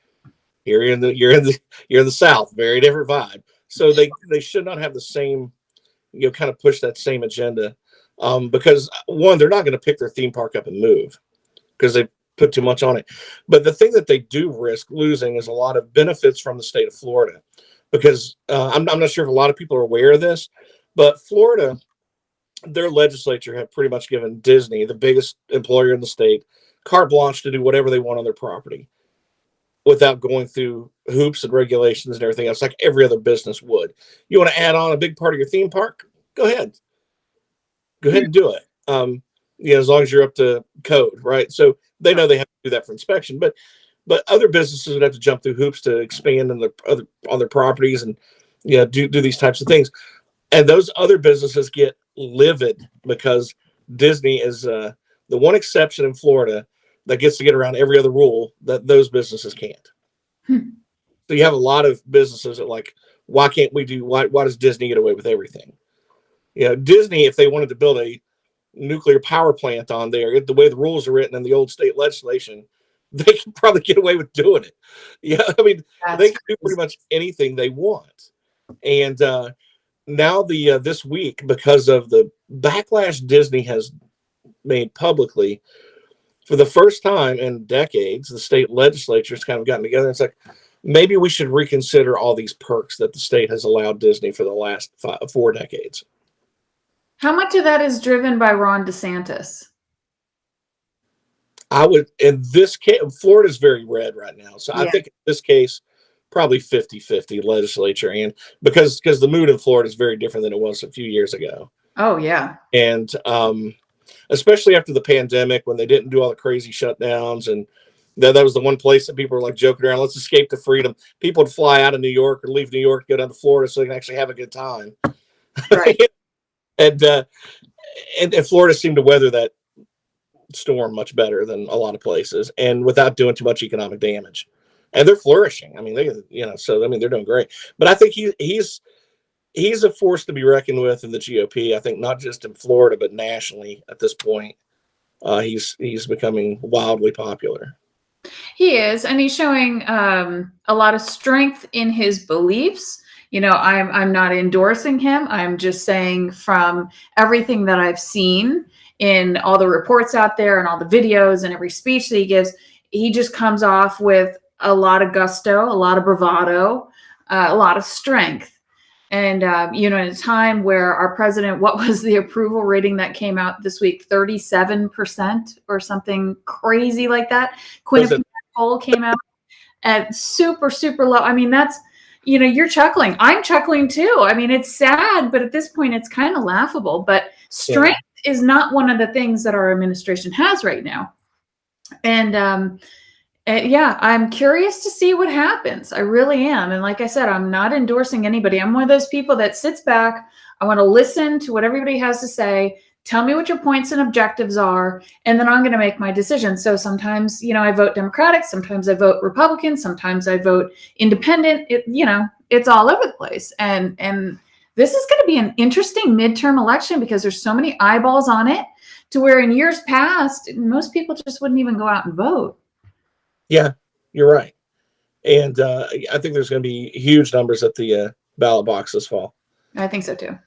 You're in the South, very different vibe. So they should not have the same, you know, kind of push that same agenda, because one, they're not going to pick their theme park up and move because they put too much on it. But the thing that they do risk losing is a lot of benefits from the state of Florida, because I'm not sure if a lot of people are aware of this, but Florida, their legislature have pretty much given Disney, the biggest employer in the state, carte blanche to do whatever they want on their property without going through hoops and regulations and everything else like every other business would. You want to add on a big part of your theme park? Go ahead and do it. You know, as long as you're up to code, right? So they know they have to do that for inspection, but other businesses would have to jump through hoops to expand on their properties and, you know, do these types of things. And those other businesses get livid because Disney is the one exception in Florida that gets to get around every other rule that those businesses can't. So you have a lot of businesses that like, why does Disney get away with everything? You know, Disney, if they wanted to build a nuclear power plant on there, the way the rules are written in the old state legislation, they can probably get away with doing it. Yeah, I mean, they can do pretty much anything they want. And now this week, because of the backlash Disney has made publicly, for the first time in decades, the state legislature's kind of gotten together. And it's like, maybe we should reconsider all these perks that the state has allowed Disney for the last 4 decades. How much of that is driven by Ron DeSantis? I would, in this case, Florida's very red right now. So yeah. I think in this case, probably 50-50 legislature. And because the mood in Florida is very different than it was a few years ago. Oh, yeah. And especially after the pandemic, when they didn't do all the crazy shutdowns, and that was the one place that people were like joking around, let's escape to freedom. People would fly out of New York or leave New York, go down to Florida so they can actually have a good time. Right. and Florida seemed to weather that storm much better than a lot of places, and without doing too much economic damage. And they're flourishing. I mean, they're doing great. But I think he's a force to be reckoned with in the GOP. I think not just in Florida, but nationally at this point. He's becoming wildly popular. He is, and he's showing a lot of strength in his beliefs. You know, I'm not endorsing him. I'm just saying from everything that I've seen in all the reports out there and all the videos and every speech that he gives, he just comes off with a lot of gusto, a lot of bravado, a lot of strength. And, you know, in a time where our president, what was the approval rating that came out this week? 37% or something crazy like that. Quinnipiac poll came out at super, super low. I mean, that's, you know, you're chuckling. I'm chuckling too. I mean, it's sad, but at this point, it's kind of laughable. But strength is not one of the things that our administration has right now. And Yeah, I'm curious to see what happens. I really am. And like I said, I'm not endorsing anybody. I'm one of those people that sits back. I want to listen to what everybody has to say. Tell me what your points and objectives are, and then I'm going to make my decision. So sometimes, I vote Democratic, sometimes I vote Republican, sometimes I vote independent. It's all over the place. And this is going to be an interesting midterm election because there's so many eyeballs on it, to where in years past, most people just wouldn't even go out and vote. Yeah, you're right. And I think there's going to be huge numbers at the ballot box this fall. I think so too.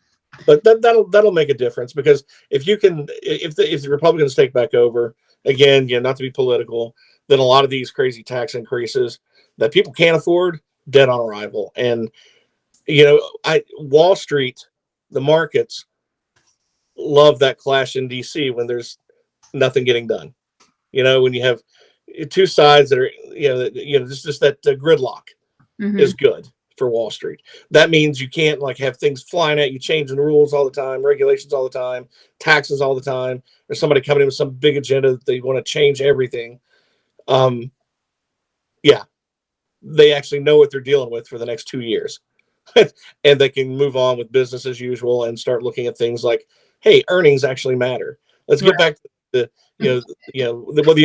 But that'll make a difference, because if the Republicans take back over again, not to be political, then a lot of these crazy tax increases that people can't afford, dead on arrival. And Wall Street, the markets love that clash in DC when there's nothing getting done. When you have two sides that are just that gridlock is good for Wall Street. That means you can't have things flying at you, changing the rules all the time, regulations all the time, taxes all the time, or somebody coming in with some big agenda that they want to change everything. They actually know what they're dealing with for the next 2 years. And they can move on with business as usual and start looking at things like, hey, earnings actually matter. Let's get back to the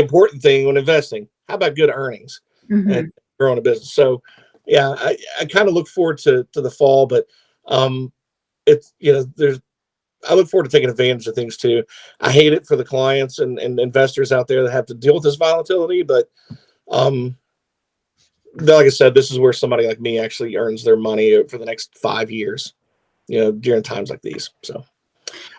important thing when investing. How about good earnings and growing a business? So I kind of look forward to the fall, but I look forward to taking advantage of things too. I hate it for the clients and investors out there that have to deal with this volatility, but like I said, this is where somebody like me actually earns their money for the next 5 years, during times like these. So.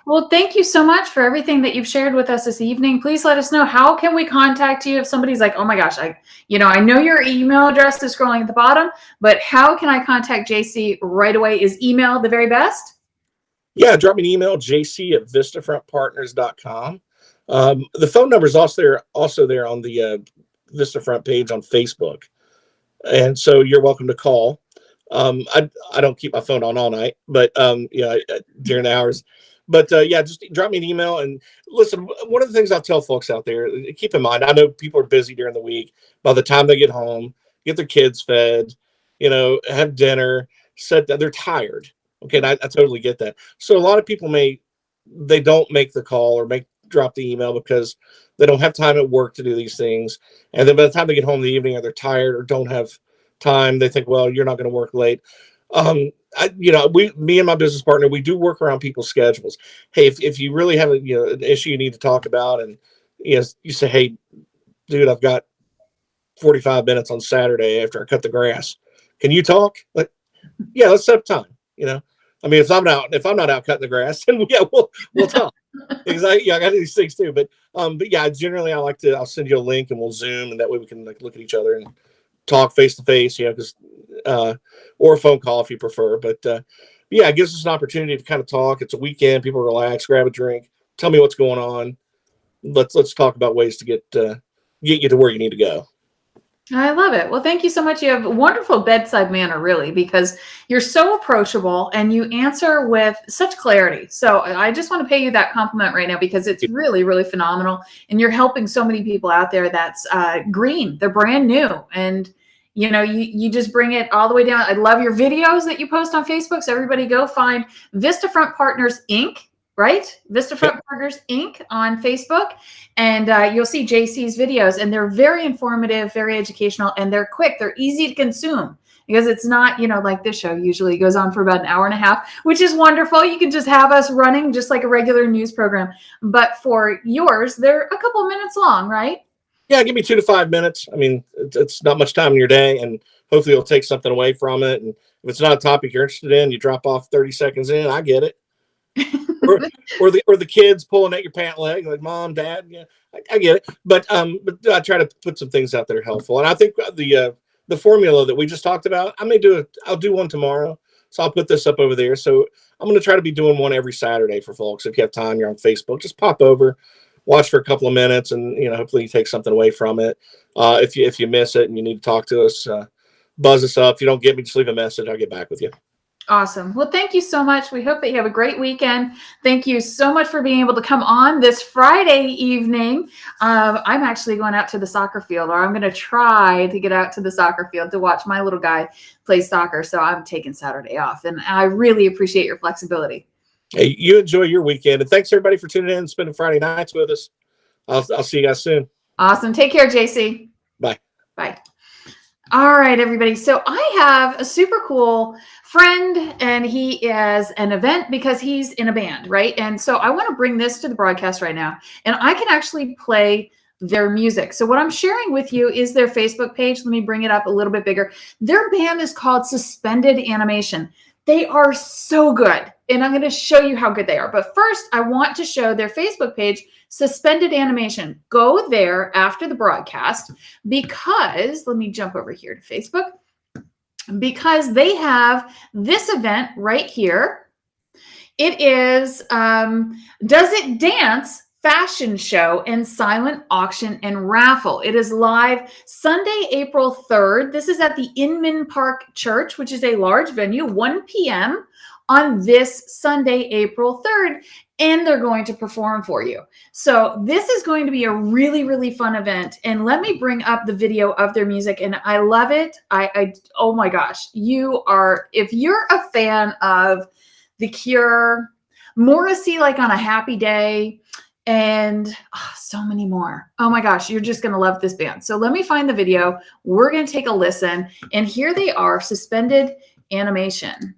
Well, thank you so much for everything that you've shared with us this evening. Please let us know, how can we contact you if somebody's like, oh my gosh, I know your email address is scrolling at the bottom, but how can I contact JC right away? Is email the very best? Yeah, drop me an email, jc@vistafrontpartners.com. The phone number is also there on the Vistafront page on Facebook. And so you're welcome to call. I don't keep my phone on all night, but during the hours. But just drop me an email and listen. One of the things I'll tell folks out there, keep in mind, I know people are busy during the week. By the time they get home, get their kids fed, have dinner, they're tired. Okay, and I totally get that. So a lot of people they don't make the call or drop the email because they don't have time at work to do these things. And then by the time they get home in the evening, or they're tired or don't have time, they think, well, you're not going to work late. Me and my business partner, we do work around people's schedules. Hey, if you really have an issue you need to talk about, and you say, hey, dude, I've got 45 minutes on Saturday after I cut the grass. Can you talk? Let's set up time. If I'm not out cutting the grass, then we'll talk. Because I got these things too. But generally I'll send you a link and we'll Zoom, and that way we can look at each other and talk face to face, or a phone call if you prefer. But it gives us an opportunity to kind of talk. It's a weekend, people relax, grab a drink, tell me what's going on. Let's talk about ways to get you to where you need to go. I love it. Well, thank you so much. You have a wonderful bedside manner, really, because you're so approachable and you answer with such clarity. So I just want to pay you that compliment right now, because it's really, really phenomenal. And you're helping so many people out there that's green. They're brand new. And, you just bring it all the way down. I love your videos that you post on Facebook. So everybody go find Vistafront Partners, Inc., right? Vistafront Partners, Inc. on Facebook. And you'll see JC's videos, and they're very informative, very educational, and they're quick. They're easy to consume, because it's not, like this show usually goes on for about an hour and a half, which is wonderful. You can just have us running just like a regular news program. But for yours, they're a couple minutes long, right? Yeah, give me 2 to 5 minutes. It's not much time in your day, and hopefully you'll take something away from it. And if it's not a topic you're interested in, you drop off 30 seconds in. I get it. or the kids pulling at your pant leg, like, Mom, Dad, I get it. But I try to put some things out that are helpful. And I think the formula that we just talked about, I'll do one tomorrow. So I'll put this up over there. So I'm going to try to be doing one every Saturday for folks. If you have time, you're on Facebook, just pop over, watch for a couple of minutes, and hopefully you take something away from it. If you miss it and you need to talk to us, buzz us up. If you don't get me, just leave a message. I'll get back with you. Awesome. Well, thank you so much. We hope that you have a great weekend. Thank you so much for being able to come on this Friday evening. I'm actually going out to the soccer field, or I'm going to try to get out to the soccer field to watch my little guy play soccer. So I'm taking Saturday off, and I really appreciate your flexibility. Hey, you enjoy your weekend, and thanks everybody for tuning in and spending Friday nights with us. I'll see you guys soon. Awesome. Take care, JC. Bye. Bye. All right, everybody. So I have a super cool friend, and he has an event because he's in a band, right? And so I want to bring this to the broadcast right now, and I can actually play their music. So what I'm sharing with you is their Facebook page. Let me bring it up a little bit bigger. Their band is called Suspended Animation. They are so good, and I'm going to show you how good they are. But first, I want to show their Facebook page, Suspended Animation. Go there after the broadcast because, let me jump over here to Facebook, because they have this event right here. It is Does It Dance? Fashion show and silent auction and raffle. It is live Sunday, April 3rd. This is at the Inman Park Church, which is a large venue, 1 p.m. on this Sunday, April 3rd, and they're going to perform for you. So this is going to be a really, really fun event. And let me bring up the video of their music, and I love it. Oh my gosh, if you're a fan of The Cure, Morrissey, like on a Happy Day, and so many more. Oh my gosh, you're just going to love this band. So let me find the video. We're going to take a listen. And here they are, Suspended Animation.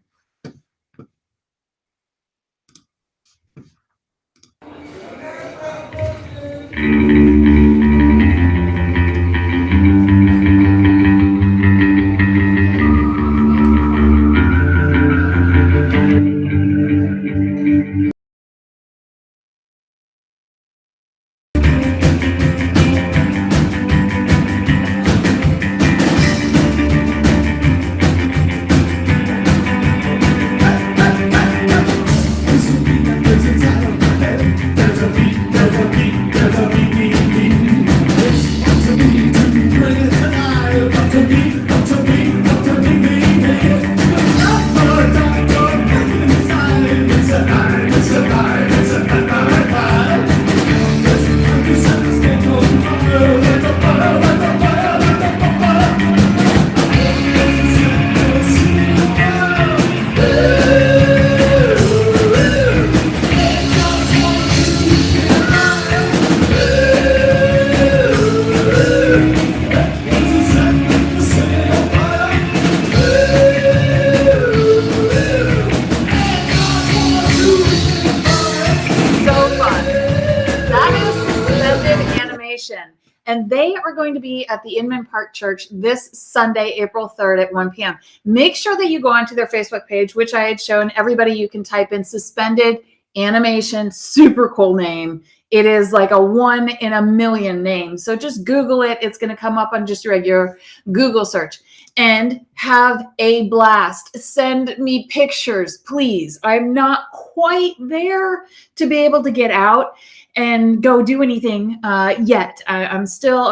And they are going to be at the Inman Park Church this Sunday, April 3rd at 1 p.m. Make sure that you go onto their Facebook page, which I had shown everybody. You can type in Suspended Animation, super cool name. It is like a 1 in a million name. So just Google it. It's going to come up on just a regular Google search. And have a blast. Send me pictures, please. I'm not quite there to be able to get out and go do anything yet. I'm still,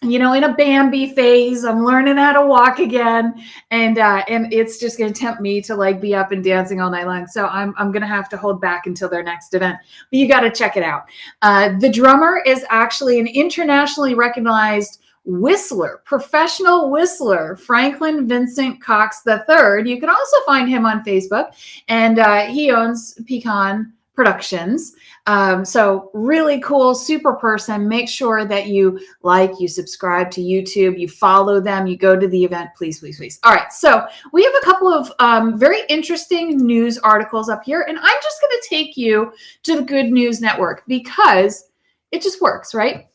in a Bambi phase. I'm learning how to walk again, and it's just going to tempt me to like be up and dancing all night long. So I'm going to have to hold back until their next event. But you got to check it out. The drummer is actually an internationally recognized whistler, professional whistler, Franklin Vincent Cox III. You can also find him on Facebook, and he owns Pecan Productions. So really cool, super person. Make sure that you you subscribe to YouTube, you follow them, you go to the event, please, please, please. All right. So we have a couple of very interesting news articles up here, and I'm just going to take you to the Good News Network because it just works, right?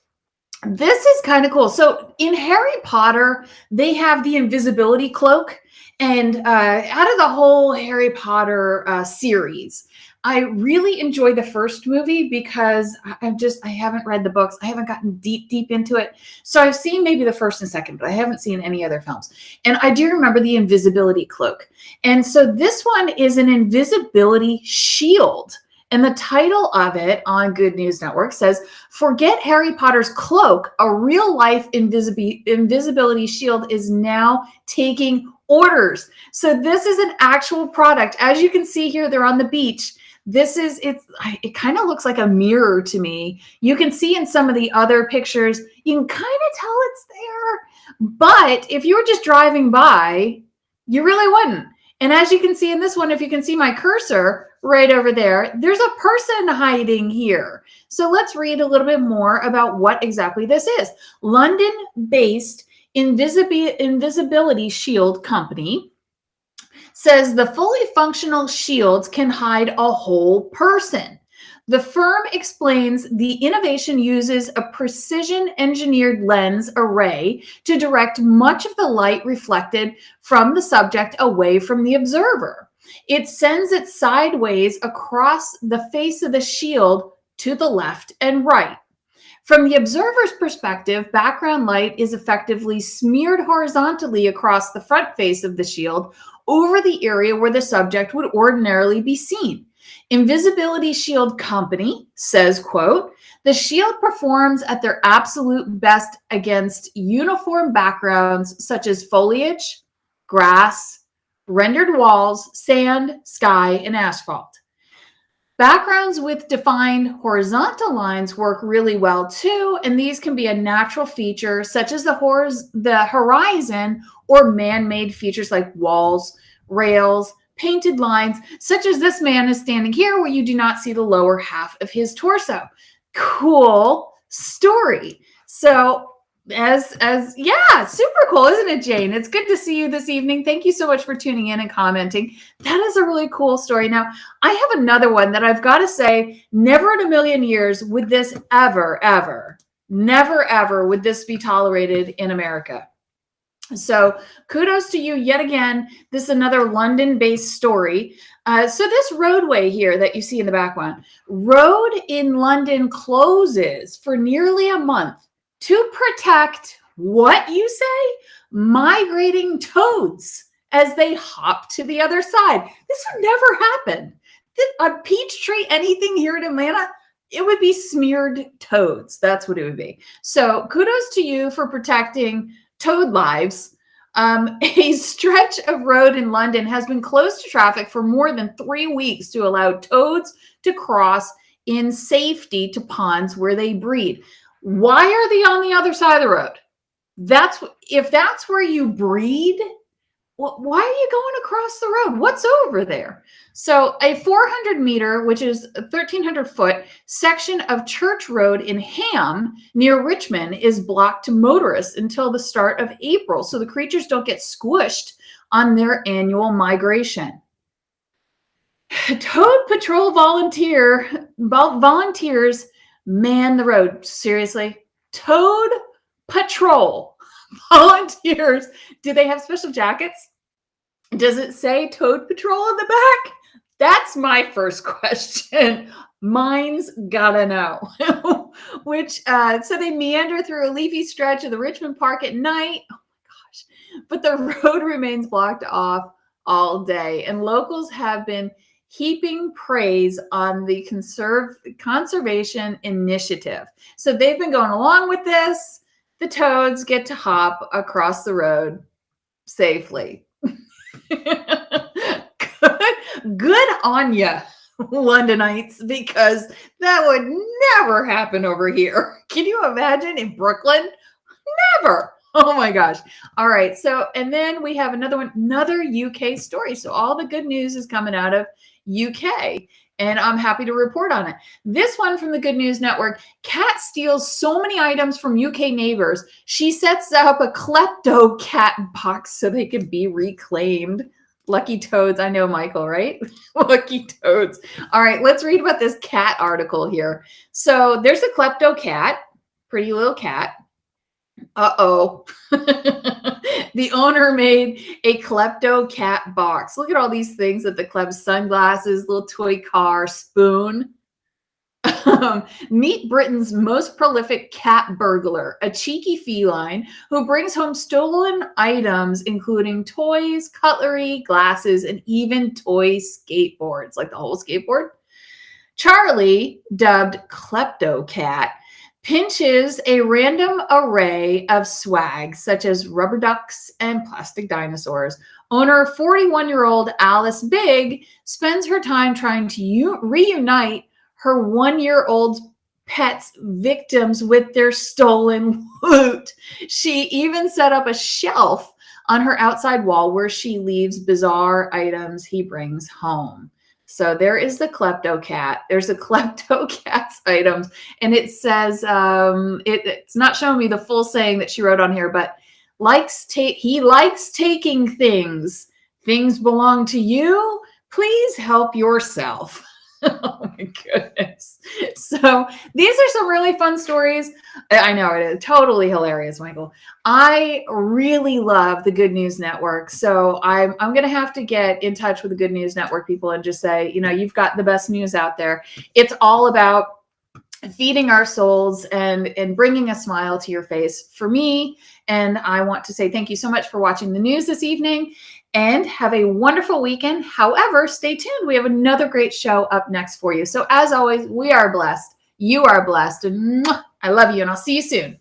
This is kind of cool. So in Harry Potter, they have the invisibility cloak, and out of the whole Harry Potter series, I really enjoy the first movie because I haven't read the books. I haven't gotten deep into it. So I've seen maybe the first and second, but I haven't seen any other films. And I do remember the invisibility cloak. And so this one is an invisibility shield. And the title of it on Good News Network says, "Forget Harry Potter's cloak. A real-life invisibility shield is now taking orders." So this is an actual product. As you can see here, they're on the beach. It kind of looks like a mirror to me. You can see in some of the other pictures, you can kind of tell it's there. But if you were just driving by, you really wouldn't. And as you can see in this one, if you can see my cursor right over there, there's a person hiding here. So let's read a little bit more about what exactly this is. London-based Invisibility Shield Company says the fully functional shields can hide a whole person. The firm explains the innovation uses a precision-engineered lens array to direct much of the light reflected from the subject away from the observer. It sends it sideways across the face of the shield to the left and right. From the observer's perspective, background light is effectively smeared horizontally across the front face of the shield over the area where the subject would ordinarily be seen. Invisibility Shield Company says, quote, "The shield performs at their absolute best against uniform backgrounds such as foliage, grass, rendered walls, sand, sky, and asphalt. Backgrounds with defined horizontal lines work really well too, and these can be a natural feature such as the horizon or man-made features like walls, rails, painted lines, such as this man is standing here where you do not see the lower half of his torso." Cool story. So yeah, super cool, isn't it, Jane? It's good to see you this evening. Thank you so much for tuning in and commenting. That is a really cool story. Now, I have another one that I've got to say, never in a million years would this never, ever would this be tolerated in America. So kudos to you yet again. This is another London-based story. So this roadway here that you see in the background, road in London closes for nearly a month to protect, what you say, migrating toads as they hop to the other side. This would never happen. A peach tree, anything here in Atlanta, it would be smeared toads. That's what it would be. So kudos to you for protecting toad lives. A stretch of road in London has been closed to traffic for more than 3 weeks to allow toads to cross in safety to ponds where they breed. Why are they on the other side of the road? If that's where you breed, why are you going across the road? What's over there? So a 400 meter, which is a 1,300 foot section of Church Road in Ham near Richmond is blocked to motorists until the start of April. So the creatures don't get squished on their annual migration. Toad Patrol volunteers man the road. Seriously? Toad Patrol volunteers. Do they have special jackets? Does it say Toad Patrol on the back? That's my first question. Mine's gotta know. So they meander through a leafy stretch of the Richmond Park at night. Oh my gosh. But the road remains blocked off all day. And locals have been heaping praise on the conservation initiative. So they've been going along with this. The toads get to hop across the road safely. Good on ya, Londonites, because that would never happen over here. Can you imagine in Brooklyn? Never. Oh my gosh. All right. So, and then we have another UK story. So all the good news is coming out of UK, and I'm happy to report on it. This one from the Good News Network: cat steals so many items from UK neighbors, she sets up a klepto cat box so they can be reclaimed. Lucky toads. I know, Michael, right? Lucky toads. All right, let's read about this cat article here. So there's a klepto cat, pretty little cat. Uh-oh. The owner made a klepto cat box. Look at all these things at the club: sunglasses, little toy car, spoon. Meet Britain's most prolific cat burglar, a cheeky feline who brings home stolen items, including toys, cutlery, glasses, and even toy skateboards, like the whole skateboard. Charlie, dubbed Klepto Cat, pinches a random array of swag, such as rubber ducks and plastic dinosaurs. Owner 41-year-old Alice Big spends her time trying to reunite her 1-year-old pet's victims with their stolen loot. She even set up a shelf on her outside wall where she leaves bizarre items he brings home. So there is the Klepto Cat. There's a Klepto Cat's items. And it says, it's not showing me the full saying that she wrote on here, but he likes taking things. Things belong to you. Please help yourself. Oh my goodness. So these are some really fun stories. I know it is totally hilarious, Michael. I really love the Good News Network. So I'm going to have to get in touch with the Good News Network people and just say, you've got the best news out there. It's all about feeding our souls and bringing a smile to your face for me. And I want to say thank you so much for watching the news this evening and have a wonderful weekend. However, stay tuned. We have another great show up next for you. So as always, we are blessed. You are blessed. And I love you, and I'll see you soon.